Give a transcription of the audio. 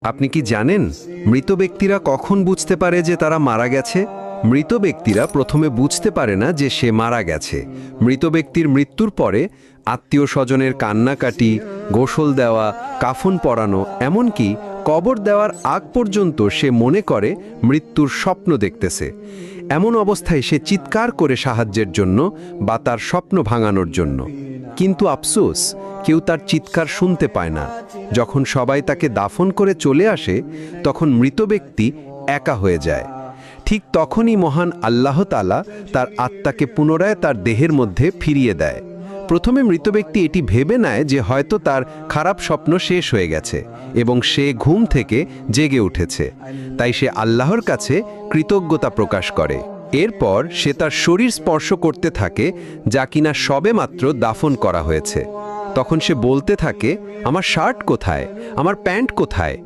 আপনি কি জানেন মৃত ব্যক্তিরা কখন বুঝতে পারে যে তারা মারা গেছে? মৃত ব্যক্তিরা প্রথমে বুঝতে পারে না যে সে মারা গেছে। মৃত ব্যক্তির মৃত্যুর পরে আত্মীয় স্বজনের কান্নাকাটি, গোসল দেওয়া, কাফন পরানো, এমনকি কবর দেওয়ার আগ পর্যন্ত সে মনে করে মৃত্যুর স্বপ্ন দেখতেছে। এমন অবস্থায় সে চিৎকার করে সাহায্যের জন্য বা তার স্বপ্ন ভাঙানোর জন্য। কিন্তু আফসোস, কেউ তার চিৎকার শুনতে পায় না। যখন সবাই তাকে দাফন করে চলে আসে, তখন মৃত ব্যক্তি একা হয়ে যায়। ঠিক তখনই মহান আল্লাহ তাআলা তার আত্মাকে পুনরায় তার দেহের মধ্যে ফিরিয়ে দেয়। প্রথমে মৃত ব্যক্তি এটি ভেবে নেয় যে হয়তো তার খারাপ স্বপ্ন শেষ হয়ে গেছে এবং সে ঘুম থেকে জেগে উঠেছে। তাই সে আল্লাহর কাছে কৃতজ্ঞতা প্রকাশ করে। এরপর সে তার শরীর স্পর্শ করতে থাকে, যা কিনা সবেমাত্র দাফন করা হয়েছে। তখন সে বলতে থাকে, আমার শার্ট কোথায়, আমার প্যান্ট কোথায়?